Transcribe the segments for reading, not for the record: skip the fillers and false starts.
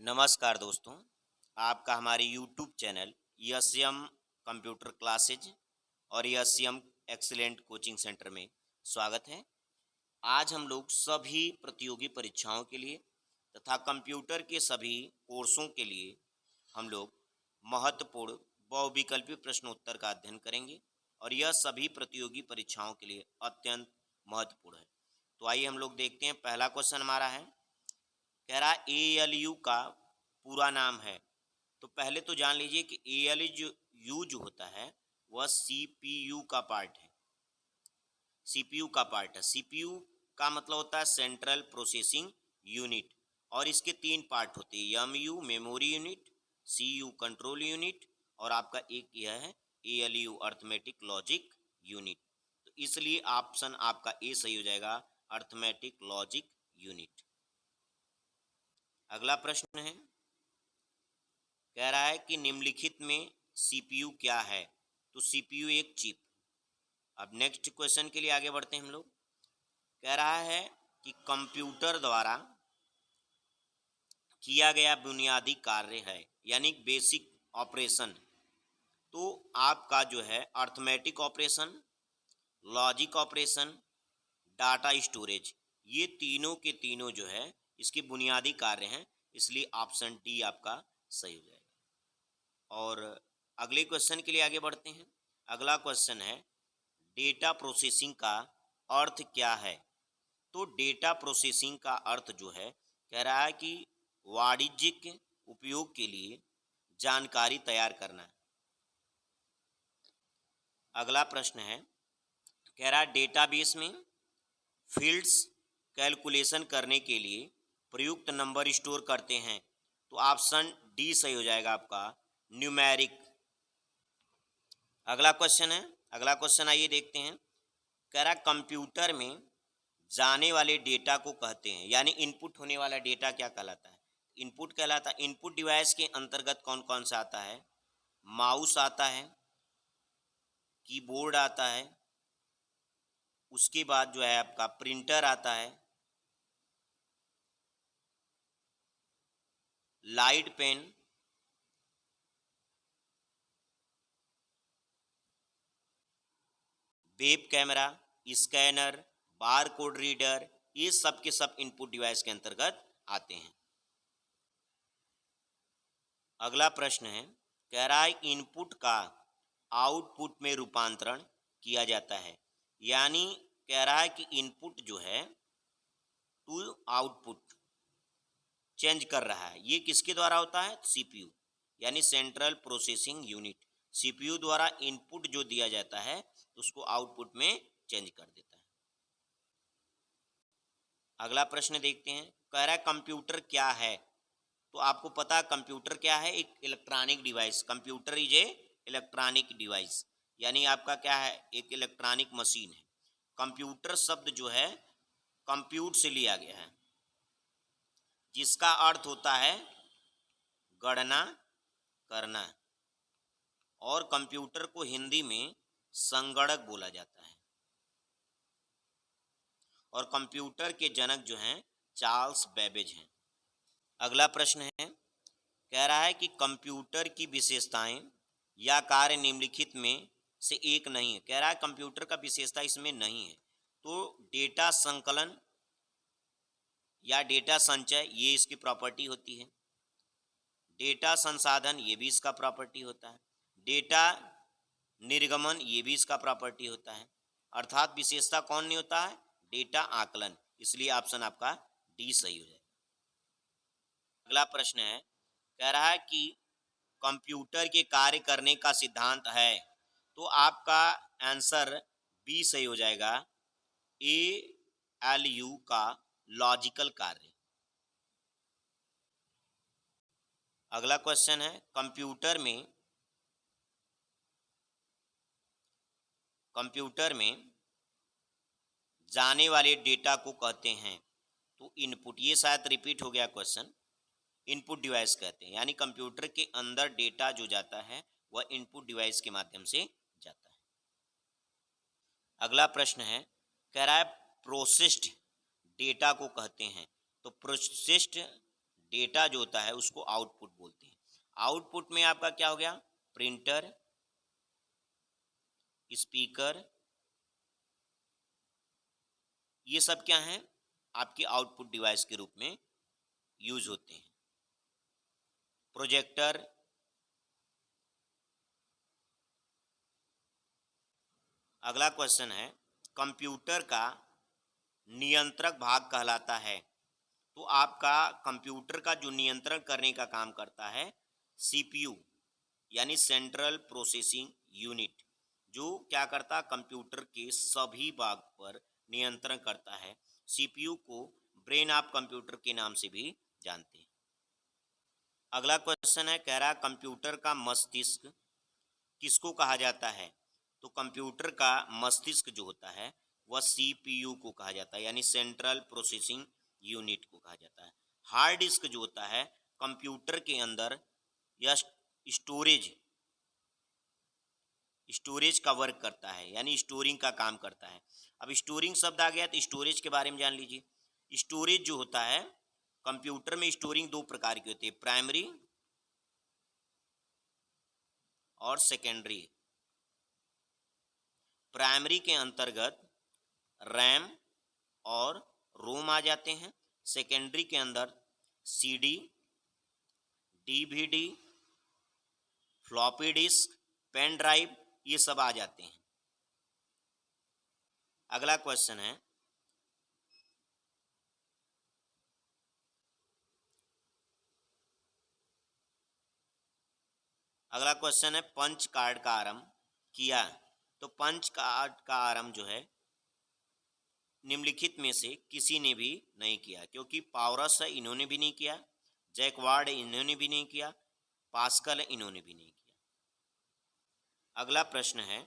नमस्कार दोस्तों, आपका हमारे YouTube channel yes computer classes और यस एक्सीलेंट कोचिंग सेंटर में स्वागत है। आज हम लोग सभी प्रतियोगी परीक्षाओं के लिए तथा कंप्यूटर के सभी कोर्सों के लिए हम लोग महत्वपूर्ण बहुविकल्पी प्रश्नोत्तर का अध्ययन करेंगे और यह सभी प्रतियोगी परीक्षाओं के लिए अत्यंत महत्वपूर्ण है। तो आइए हम लोग देखते हैं। पहला क्वेश्चन हमारा है, कह रहा ALU का पूरा नाम है। तो पहले तो जान लीजिए कि ALU जो होता है वह CPU का पार्ट है। CPU का पार्ट है। CPU का मतलब होता है सेंट्रल प्रोसेसिंग यूनिट, और इसके तीन पार्ट होते हैं, MU memory unit, CU control unit, और आपका एक यह है ALU अर्थमेटिक लॉजिक यूनिट। तो इसलिए ऑप्शन आपका ए सही हो जाएगा, अर्थमेटिक लॉजिक यूनिट। अगला प्रश्न है, कह रहा है कि निम्नलिखित में CPU क्या है। तो CPU एक चिप। अब नेक्स्ट क्वेश्चन के लिए आगे बढ़ते हैं हम लोग। कह रहा है कि कंप्यूटर द्वारा किया गया बुनियादी कार्य है, यानी बेसिक ऑपरेशन। तो आपका जो है arithmetic operation, logic operation, data storage, ये तीनों के तीनों जो है इसके बुनियादी कार्य हैं। इसलिए ऑप्शन डी आपका सही हो जाएगा। और अगले क्वेश्चन के लिए आगे बढ़ते हैं। अगला क्वेश्चन है, डेटा प्रोसेसिंग का अर्थ क्या है। तो डेटा प्रोसेसिंग का अर्थ जो है, कह रहा है कि वाणिज्यिक उपयोग के लिए जानकारी तैयार करना है। अगला प्रश्न है, कह रहा है डेटाबेस में फील्ड्स कैलकुलेशन करने के लिए प्रयुक्त नंबर स्टोर करते हैं। तो ऑप्शन डी सही हो जाएगा आपका, न्यूमेरिक। अगला क्वेश्चन आइए देखते हैं। कह रहा कंप्यूटर में जाने वाले डेटा को कहते हैं, यानी इनपुट होने वाला डेटा क्या कहलाता है। इनपुट कहलाता है। इनपुट डिवाइस के अंतर्गत कौन कौन सा आता है, माउस आता है, कीबोर्ड आता है, उसके बाद जो है आपका प्रिंटर आता है, light pen, web camera, scanner, bar code reader, ये सब के सब इनपुट डिवाइस के अंतर्गत आते हैं। अगला प्रश्न है, कह रहा है इनपुट का आउटपुट में रूपांतरण किया जाता है, यानी कह रहा है कि इनपुट जो है टू आउटपुट चेंज कर रहा है। ये किसके द्वारा होता है, CPU, यानी सेंट्रल प्रोसेसिंग यूनिट। CPU द्वारा इनपुट जो दिया जाता है उसको आउटपुट में चेंज कर देता है। अगला प्रश्न देखते हैं। कह रहा है कंप्यूटर क्या है। तो आपको पता है कंप्यूटर क्या है, एक electronic device. Computer is a electronic device, यानी आपका क्या है, एक इलेक्ट्रॉनिक मशीन है। कंप्यूटर शब्द जो है कंप्यूट से लिया गया है, जिसका अर्थ होता है गणना करना, और कंप्यूटर को हिंदी में संगणक बोला जाता है। और कंप्यूटर के जनक जो हैं चार्ल्स बेबेज हैं। अगला प्रश्न है, कह रहा है कि कंप्यूटर की विशेषताएं या कार्य निम्नलिखित में से एक नहीं है। कह रहा है कंप्यूटर का विशेषता इसमें नहीं है। तो डेटा संकलन या डेटा संचय, ये इसकी प्रॉपर्टी होती है। डेटा संसाधन, ये भी इसका प्रॉपर्टी होता है। डेटा निर्गमन, ये भी इसका प्रॉपर्टी होता है। अर्थात विशेषता कौन नहीं होता है, डेटा आकलन। इसलिए ऑप्शन आपका डी सही हो जाएगा। अगला प्रश्न है, कह रहा है कि कंप्यूटर के कार्य करने का सिद्धांत है। तो आपका आंसर बी सही हो जाएगा, ALU का लॉजिकल कार्य। अगला क्वेश्चन है, कंप्यूटर में जाने वाले डेटा को कहते हैं। तो इनपुट, ये शायद रिपीट हो गया क्वेश्चन। इनपुट डिवाइस कहते हैं, यानी कंप्यूटर के अंदर डेटा जो जाता है वह इनपुट डिवाइस के माध्यम से जाता है। अगला प्रश्न है, कह रहा है प्रोसेस्ड डेटा को कहते हैं। तो प्रोसेस्ड डेटा जो होता है उसको आउटपुट बोलते हैं। आउटपुट में आपका क्या हो गया, प्रिंटर, स्पीकर, ये सब क्या हैं, आपके आउटपुट डिवाइस के रूप में यूज होते हैं। प्रोजेक्टर, अगला क्वेश्चन है, कंप्यूटर का नियंत्रक भाग कहलाता है। तो आपका कंप्यूटर का जो नियंत्रण करने का काम करता है सीपीयू, यानी सेंट्रल प्रोसेसिंग यूनिट, जो क्या करता है, कंप्यूटर के सभी भाग पर नियंत्रण करता है। सीपीयू को ब्रेन ऑफ कंप्यूटर के नाम से भी जानते हैं। अगला क्वेश्चन है, कह रहा कंप्यूटर का मस्तिष्क किसको कहा जाता है। तो कंप्यूटर का मस्तिष्क जो होता है वह सीपीयू को कहा जाता है, यानी सेंट्रल प्रोसेसिंग यूनिट को कहा जाता है। हार्ड डिस्क जो होता है कंप्यूटर के अंदर यह स्टोरेज का वर्क करता है, यानी स्टोरिंग का काम करता है। अब स्टोरिंग शब्द आ गया तो स्टोरेज के बारे में जान लीजिए। स्टोरेज जो होता है, कंप्यूटर में स्टोरिंग दो प्रकार की होती है, प्राइमरी और सेकेंडरी। प्राइमरी के अंतर्गत रैम और रोम आ जाते हैं। सेकेंडरी के अंदर CD, DVD, floppy disk, pen drive, ये सब आ जाते हैं। अगला क्वेश्चन है, पंच कार्ड का आरंभ किया। तो पंच कार्ड का आरंभ जो है निम्नलिखित में से किसी ने भी नहीं किया, क्योंकि पावरस है इन्होंने भी नहीं किया, जैकवार्ड इन्होंने भी नहीं किया, पास्कल इन्होंने भी नहीं किया। अगला प्रश्न है,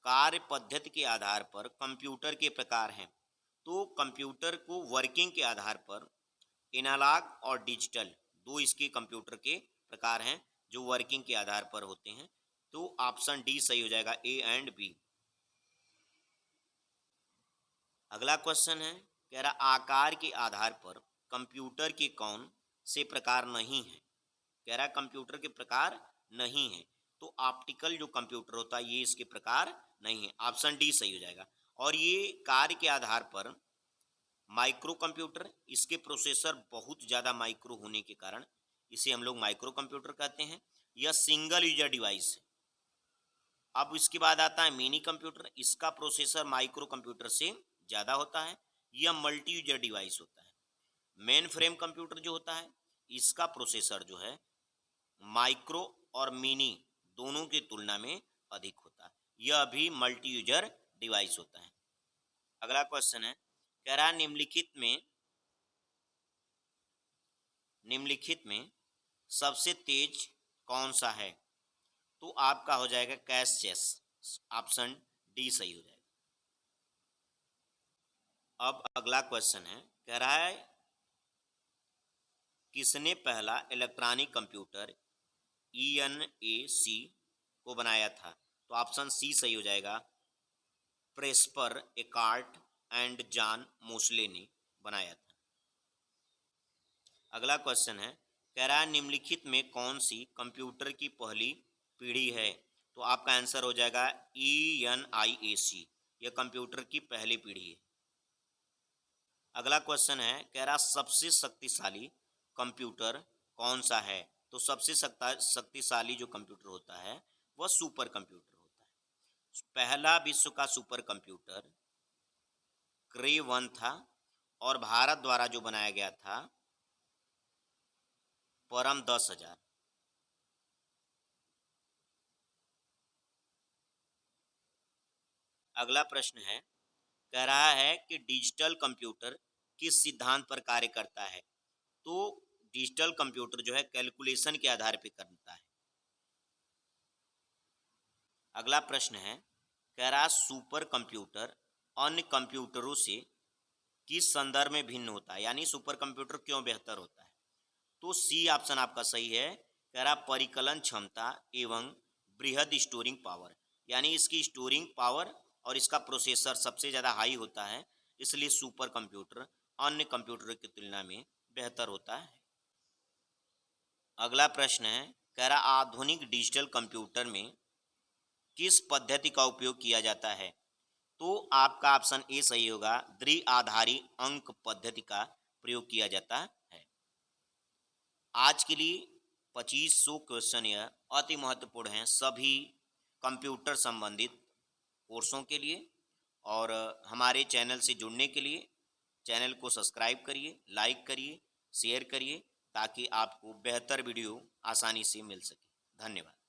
कार्य पद्धति के आधार पर कंप्यूटर के प्रकार हैं। तो कंप्यूटर को वर्किंग के आधार पर एनालॉग और डिजिटल दो इसके कंप्यूटर के प्रकार हैं जो वर्किंग के आधार पर होते हैं। तो ऑप्शन डी सही हो जाएगा, ए एंड बी। अगला क्वेश्चन है, कह रहा आकार के आधार पर कंप्यूटर के कौन से प्रकार नहीं है। कह रहा कंप्यूटर के प्रकार नहीं है, तो ऑप्टिकल जो कंप्यूटर होता है ये इसके प्रकार नहीं है, ऑप्शन डी सही हो जाएगा। और ये कार्य के आधार पर माइक्रो कंप्यूटर, इसके प्रोसेसर बहुत ज़्यादा माइक्रो होने के कारण इसे हम लोग माइक्रो कंप्यूटर कहते हैं। यह सिंगल यूजर डिवाइस है। अब इसके बाद आता है मिनी कंप्यूटर, इसका प्रोसेसर माइक्रो कंप्यूटर से ज़्यादा होता है, यह मल्टी यूजर डिवाइस होता है। मेन फ्रेम कंप्यूटर जो होता है इसका प्रोसेसर जो है माइक्रो और मिनी दोनों की तुलना में अधिक होता है, यह भी मल्टी यूजर डिवाइस होता है। अगला क्वेश्चन है, कह रहा निम्नलिखित में सबसे तेज कौन सा है। तो आपका हो जाएगा कैश चेस, ऑप्शन डी सही हो जाएगा। अब अगला क्वेश्चन है, कह रहा है किसने पहला इलेक्ट्रॉनिक कंप्यूटर ENAC को बनाया था। तो ऑप्शन सी सही हो जाएगा, Presper Eckert and John Mauchly ने बनाया था। अगला क्वेश्चन है, कह रहा है निम्नलिखित में कौन सी कंप्यूटर की पहली पीढ़ी है। तो आपका आंसर हो जाएगा ENIAC, यह कंप्यूटर की पहली पीढ़ी है। अगला क्वेश्चन है, कह रहा सबसे शक्तिशाली कंप्यूटर कौन सा है। तो सबसे शक्तिशाली जो कंप्यूटर होता है वह सुपर कंप्यूटर होता है। पहला विश्व का सुपर कंप्यूटर क्रे 1 था और भारत द्वारा जो बनाया गया था परम 10,000। अगला प्रश्न है, कह रहा है कि डिजिटल कंप्यूटर किस सिद्धांत पर कार्य करता है। तो डिजिटल कंप्यूटर जो है कैलकुलेशन के आधार पर करता है। अगला प्रश्न है, कह रहा सुपर कंप्यूटर अन्य कंप्यूटरों से किस संदर्भ में भिन्न होता है, यानी सुपर कंप्यूटर क्यों बेहतर होता है। तो सी ऑप्शन आपका सही है, कह रहा परिकलन क्षमता एवं बृहद स्टोरिंग पावर, यानी इसकी स्टोरिंग पावर और इसका प्रोसेसर सबसे ज़्यादा हाई होता है, इसलिए सुपर कंप्यूटर अन्य कंप्यूटरों की तुलना में बेहतर होता है। अगला प्रश्न है, कह रहा आधुनिक डिजिटल कंप्यूटर में किस पद्धति का उपयोग किया जाता है? तो आपका ऑप्शन ए सही होगा, द्विआधारी अंक पद्धति का प्रयोग किया जाता है। आज के लिए 2500 क्वेश्चन यह अति महत्वपूर्ण हैं सभी कंप्यूटर संबंधित कोर्सों के लिए। और हमारे चैनल से जुड़ने के लिए चैनल को सब्सक्राइब करिए, लाइक करिए, शेयर करिए, ताकि आपको बेहतर वीडियो आसानी से मिल सके। धन्यवाद।